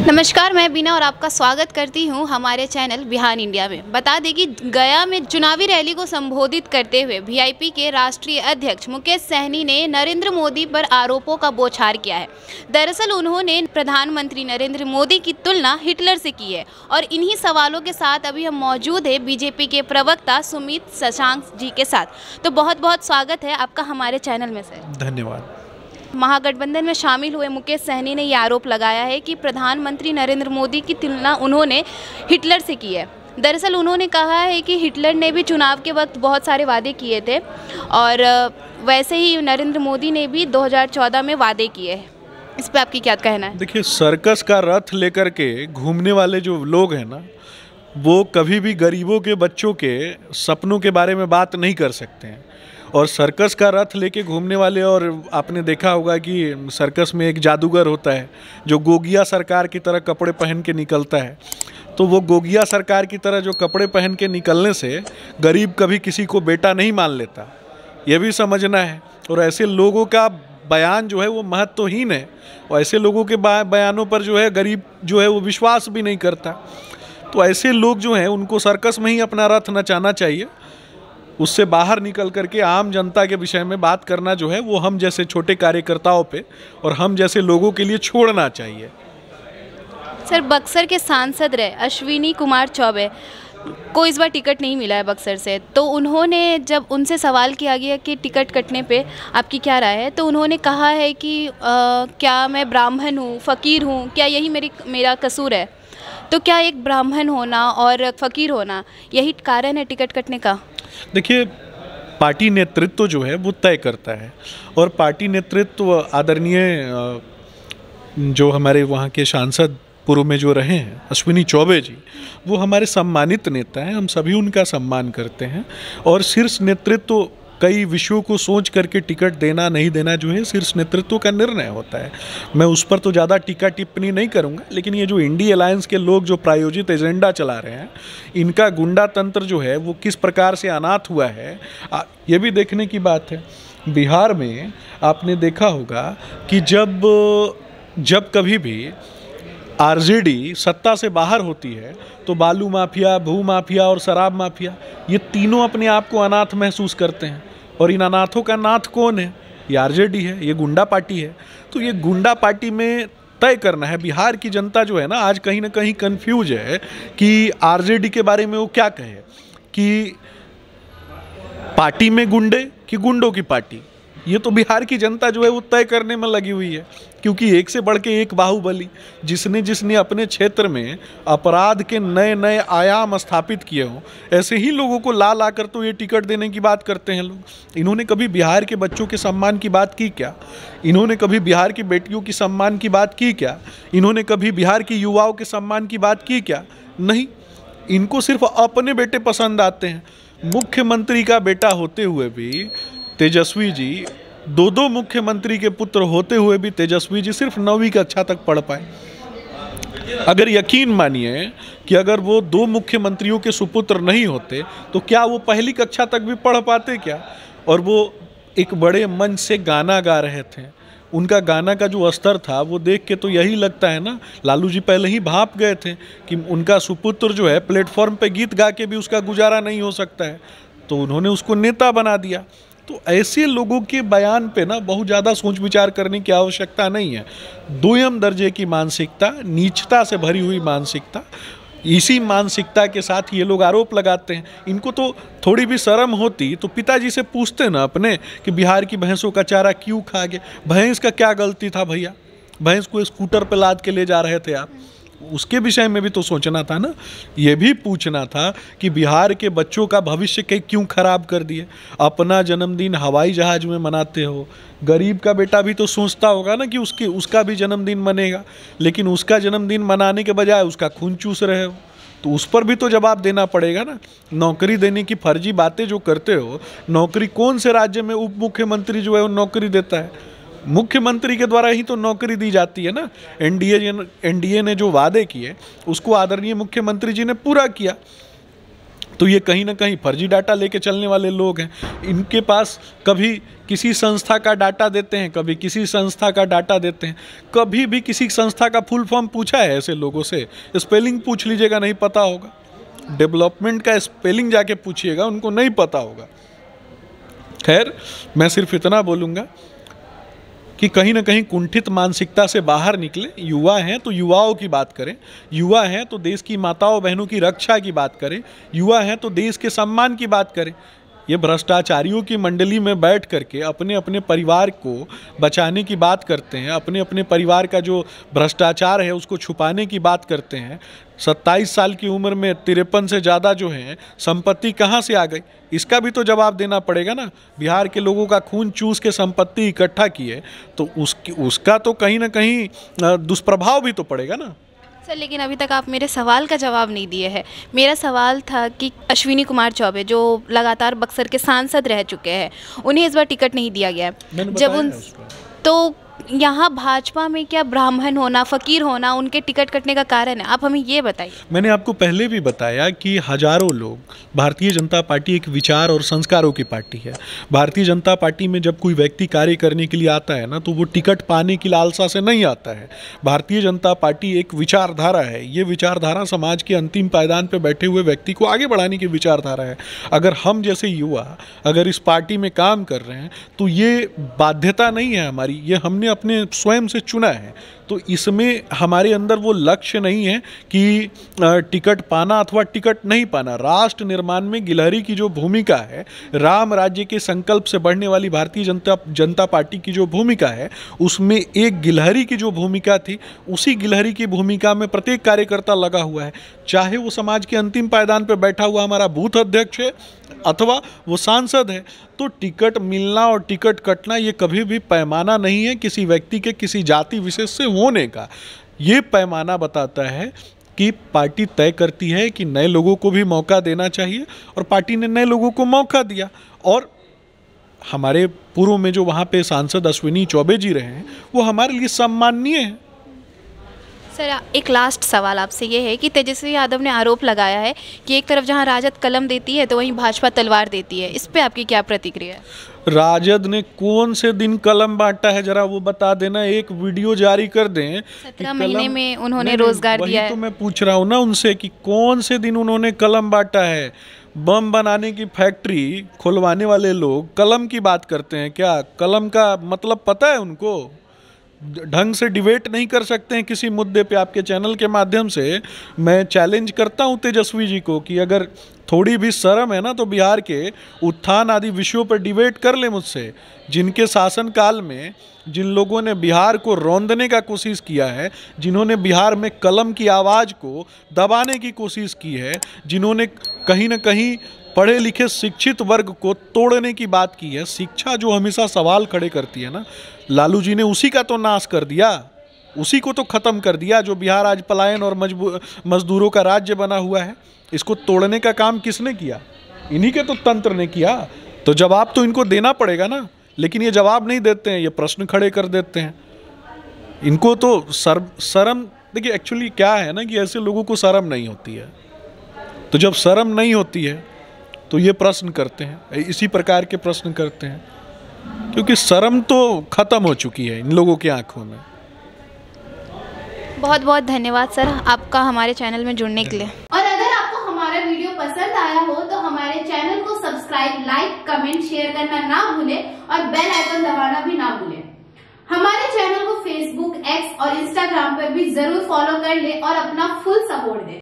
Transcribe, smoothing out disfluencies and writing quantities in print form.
नमस्कार, मैं बीना और आपका स्वागत करती हूं हमारे चैनल बिहान इंडिया में। बता दें कि गया में चुनावी रैली को संबोधित करते हुए वीआईपी के राष्ट्रीय अध्यक्ष मुकेश सहनी ने नरेंद्र मोदी पर आरोपों का बौछार किया है। दरअसल उन्होंने प्रधानमंत्री नरेंद्र मोदी की तुलना हिटलर से की है और इन्हीं सवालों के साथ अभी हम मौजूद है बीजेपी के प्रवक्ता सुमित शशांक जी के साथ। तो बहुत बहुत स्वागत है आपका हमारे चैनल में सर। धन्यवाद। महागठबंधन में शामिल हुए मुकेश सहनी ने ये आरोप लगाया है कि प्रधानमंत्री नरेंद्र मोदी की तुलना उन्होंने हिटलर से की है। दरअसल उन्होंने कहा है कि हिटलर ने भी चुनाव के वक्त बहुत सारे वादे किए थे और वैसे ही नरेंद्र मोदी ने भी 2014 में वादे किए हैं। इस पर आपकी क्या कहना है? देखिए, सर्कस का रथ लेकर के घूमने वाले जो लोग हैं ना, वो कभी भी गरीबों के बच्चों के सपनों के बारे में बात नहीं कर सकते हैं। और सर्कस का रथ लेके घूमने वाले, और आपने देखा होगा कि सर्कस में एक जादूगर होता है जो गोगिया सरकार की तरह कपड़े पहन के निकलता है। तो वो गोगिया सरकार की तरह जो कपड़े पहन के निकलने से गरीब कभी किसी को बेटा नहीं मान लेता, ये भी समझना है। और ऐसे लोगों का बयान जो है वो महत्वहीन है, और ऐसे लोगों के बयानों पर जो है गरीब जो है वो विश्वास भी नहीं करता। तो ऐसे लोग जो हैं उनको सर्कस में ही अपना रथ नचाना चाहिए। उससे बाहर निकल करके आम जनता के विषय में बात करना जो है वो हम जैसे छोटे कार्यकर्ताओं पे और हम जैसे लोगों के लिए छोड़ना चाहिए। सर, बक्सर के सांसद रहे अश्विनी कुमार चौबे को इस बार टिकट नहीं मिला है बक्सर से। तो उन्होंने जब उनसे सवाल किया गया कि टिकट कटने पे आपकी क्या राय है, तो उन्होंने कहा है कि क्या मैं ब्राह्मण हूँ, फ़कीर हूँ, क्या यही मेरा कसूर है? तो क्या एक ब्राह्मण होना और फ़कीर होना यही कारण है टिकट कटने का? देखिए, पार्टी नेतृत्व जो है वो तय करता है, और पार्टी नेतृत्व आदरणीय जो हमारे वहाँ के सांसद पूर्व में जो रहे हैं अश्विनी चौबे जी, वो हमारे सम्मानित नेता हैं। हम सभी उनका सम्मान करते हैं, और शीर्ष नेतृत्व कई विषयों को सोच करके टिकट देना नहीं देना जो है शीर्ष नेतृत्व का निर्णय होता है। मैं उस पर तो ज़्यादा टीका टिप्पणी नहीं करूँगा, लेकिन ये जो इंडी अलायंस के लोग जो प्रायोजित एजेंडा चला रहे हैं, इनका गुंडा तंत्र जो है वो किस प्रकार से अनाथ हुआ है, ये भी देखने की बात है। बिहार में आपने देखा होगा कि जब कभी भी आरजेडी सत्ता से बाहर होती है तो बालू माफिया, भू माफिया और शराब माफिया, ये तीनों अपने आप को अनाथ महसूस करते हैं। और इन अनाथों का नाथ कौन है? ये आरजेडी है, ये गुंडा पार्टी है। तो ये गुंडा पार्टी में तय करना है। बिहार की जनता जो है ना, आज कहीं ना कहीं कंफ्यूज है कि आरजेडी के बारे में वो क्या कहे, कि पार्टी में गुंडे कि गुंडों की पार्टी। ये तो बिहार की जनता जो है वो तय करने में लगी हुई है, क्योंकि एक से बढ़ के एक बाहुबली, जिसने अपने क्षेत्र में अपराध के नए नए आयाम स्थापित किए हों, ऐसे ही लोगों को ला कर तो ये टिकट देने की बात करते हैं लोग। इन्होंने कभी बिहार के बच्चों के सम्मान की बात की क्या? इन्होंने कभी बिहार की बेटियों की सम्मान की बात की क्या? इन्होंने कभी बिहार की युवाओं के सम्मान की बात की क्या? नहीं। इनको सिर्फ अपने बेटे पसंद आते हैं। मुख्यमंत्री का बेटा होते हुए भी तेजस्वी जी, दो मुख्यमंत्री के पुत्र होते हुए भी तेजस्वी जी सिर्फ 9वीं कक्षा तक पढ़ पाए। अगर यकीन मानिए कि अगर वो 2 मुख्यमंत्रियों के सुपुत्र नहीं होते तो क्या वो पहली कक्षा तक भी पढ़ पाते क्या? और वो एक बड़े मंच से गाना गा रहे थे। उनका गाना का जो स्तर था वो देख के तो यही लगता है ना, लालू जी पहले ही भांप गए थे कि उनका सुपुत्र जो है प्लेटफॉर्म पे गीत गा के भी उसका गुजारा नहीं हो सकता है, तो उन्होंने उसको नेता बना दिया। तो ऐसे लोगों के बयान पे ना बहुत ज़्यादा सोच विचार करने की आवश्यकता नहीं है। दोयम दर्जे की मानसिकता, नीचता से भरी हुई मानसिकता, इसी मानसिकता के साथ ये लोग आरोप लगाते हैं। इनको तो थोड़ी भी शर्म होती तो पिताजी से पूछते ना अपने कि बिहार की भैंसों का चारा क्यों खा गए? भैंस का क्या गलती था भैया? भैंस को स्कूटर पे लाद के ले जा रहे थे आप, उसके विषय में भी तो सोचना था ना। ये भी पूछना था कि बिहार के बच्चों का भविष्य क्यों खराब कर दिए? अपना जन्मदिन हवाई जहाज में मनाते हो। गरीब का बेटा भी तो सोचता होगा ना कि उसका भी जन्मदिन मनेगा, लेकिन उसका जन्मदिन मनाने के बजाय उसका खून चूस रहे हो, तो उस पर भी तो जवाब देना पड़ेगा ना। नौकरी देने की फर्जी बातें जो करते हो, नौकरी कौन से राज्य में उप मुख्यमंत्री जो है वो नौकरी देता है? मुख्यमंत्री के द्वारा ही तो नौकरी दी जाती है ना। एनडीए ने जो वादे किए उसको आदरणीय मुख्यमंत्री जी ने पूरा किया। तो ये कहीं ना कहीं फर्जी डाटा लेके चलने वाले लोग हैं। इनके पास कभी किसी संस्था का डाटा देते हैं, कभी किसी संस्था का डाटा देते हैं। कभी भी किसी संस्था का फुल फॉर्म पूछा है ऐसे लोगों से? स्पेलिंग पूछ लीजिएगा, नहीं पता होगा। डेवलपमेंट का स्पेलिंग जाके पूछिएगा, उनको नहीं पता होगा। खैर, मैं सिर्फ इतना बोलूँगा कि कहीं ना कहीं कुंठित मानसिकता से बाहर निकले। युवा हैं तो युवाओं की बात करें, युवा हैं तो देश की माताओं बहनों की रक्षा की बात करें, युवा हैं तो देश के सम्मान की बात करें। ये भ्रष्टाचारियों की मंडली में बैठ करके अपने अपने परिवार को बचाने की बात करते हैं, अपने अपने परिवार का जो भ्रष्टाचार है उसको छुपाने की बात करते हैं। 27 साल की उम्र में 53 से ज़्यादा जो है संपत्ति कहाँ से आ गई, इसका भी तो जवाब देना पड़ेगा ना। बिहार के लोगों का खून चूस के संपत्ति इकट्ठा की है तो उसका तो कहीं ना कहीं दुष्प्रभाव भी तो पड़ेगा ना। सर, लेकिन अभी तक आप मेरे सवाल का जवाब नहीं दिए हैं। मेरा सवाल था कि अश्विनी कुमार चौबे जो लगातार बक्सर के सांसद रह चुके हैं, उन्हें इस बार टिकट नहीं दिया गया है। जब उन तो यहाँ भाजपा में क्या ब्राह्मण होना, फकीर होना उनके टिकट कटने का कारण है? आप हमें ये बताइए। मैंने आपको पहले भी बताया कि हजारों लोग, भारतीय जनता पार्टी एक विचार और संस्कारों की पार्टी है। भारतीय जनता पार्टी में जब कोई व्यक्ति कार्य करने के लिए आता है ना, तो वो टिकट पाने की लालसा से नहीं आता है। भारतीय जनता पार्टी एक विचारधारा है। ये विचारधारा समाज के अंतिम पायदान पर बैठे हुए व्यक्ति को आगे बढ़ाने की विचारधारा है। अगर हम जैसे युवा अगर इस पार्टी में काम कर रहे हैं तो ये बाध्यता नहीं है हमारी, ये हमने अपने स्वयं से चुना है। तो इसमें हमारे अंदर वो लक्ष्य नहीं है कि टिकट पाना अथवा टिकट नहीं पाना। राष्ट्र निर्माण में गिलहरी की जो भूमिका है, राम राज्य के संकल्प से बढ़ने वाली भारतीय जनता पार्टी की जो भूमिका है, उसमें एक गिलहरी की जो भूमिका थी, उसी गिलहरी की भूमिका में प्रत्येक कार्यकर्ता लगा हुआ है। चाहे वो समाज के अंतिम पायदान पर बैठा हुआ हमारा बूथ अध्यक्ष है अथवा वो सांसद है। तो टिकट मिलना और टिकट कटना ये कभी भी पैमाना नहीं है किसी व्यक्ति के किसी जाति विशेष से होने का। ये पैमाना बताता है कि पार्टी तय करती है कि नए लोगों को भी मौका देना चाहिए, और पार्टी ने नए लोगों को मौका दिया। और हमारे पूर्व में जो वहाँ पे सांसद अश्विनी चौबे जी रहे हैं, वो हमारे लिए सम्माननीय है। सर, एक लास्ट सवाल आपसे ये है कि तेजस्वी यादव ने आरोप लगाया है कि एक तरफ जहां राजद कलम देती है तो वहीं भाजपा तलवार देती है। इस पे आपकी क्या प्रतिक्रिया है? राजद ने कौन से दिन कलम बांटा है, जरा वो बता देना। एक वीडियो जारी कर दें। 17 महीने में उन्होंने रोजगार दिया है। तो मैं पूछ रहा हूँ ना उनसे कि कौन से दिन उन्होंने कलम बांटा है। बम बनाने की फैक्ट्री खुलवाने वाले लोग कलम की बात करते हैं क्या? कलम का मतलब पता है उनको? ढंग से डिबेट नहीं कर सकते हैं किसी मुद्दे पे। आपके चैनल के माध्यम से मैं चैलेंज करता हूं तेजस्वी जी को कि अगर थोड़ी भी शर्म है ना तो बिहार के उत्थान आदि विषयों पर डिबेट कर ले मुझसे। जिनके शासनकाल में जिन लोगों ने बिहार को रौंदने का कोशिश किया है, जिन्होंने बिहार में कलम की आवाज़ को दबाने की कोशिश की है, जिन्होंने कहीं ना कहीं पढ़े लिखे शिक्षित वर्ग को तोड़ने की बात की है। शिक्षा जो हमेशा सवाल खड़े करती है ना, लालू जी ने उसी का तो नाश कर दिया, उसी को तो ख़त्म कर दिया। जो बिहार आज पलायन और मजदूरों का राज्य बना हुआ है, इसको तोड़ने का काम किसने किया? इन्हीं के तो तंत्र ने किया। तो जवाब तो इनको देना पड़ेगा ना, लेकिन ये जवाब नहीं देते हैं, ये प्रश्न खड़े कर देते हैं। इनको तो शर्म, देखिए एक्चुअली क्या है ना कि ऐसे लोगों को शर्म नहीं होती है। तो जब शर्म नहीं होती है तो ये प्रश्न करते हैं, इसी प्रकार के प्रश्न करते हैं, क्योंकि शर्म तो खत्म हो चुकी है इन लोगों की आंखों में। बहुत बहुत धन्यवाद सर आपका हमारे चैनल में जुड़ने के लिए। और अगर आपको हमारा वीडियो पसंद आया हो तो हमारे चैनल को सब्सक्राइब, लाइक, कमेंट, शेयर करना ना भूलें और बेल आइकन दबाना भी ना भूलें। हमारे चैनल को फेसबुक, एक्स और इंस्टाग्राम पर भी जरूर फॉलो कर ले और अपना फुल सपोर्ट दें।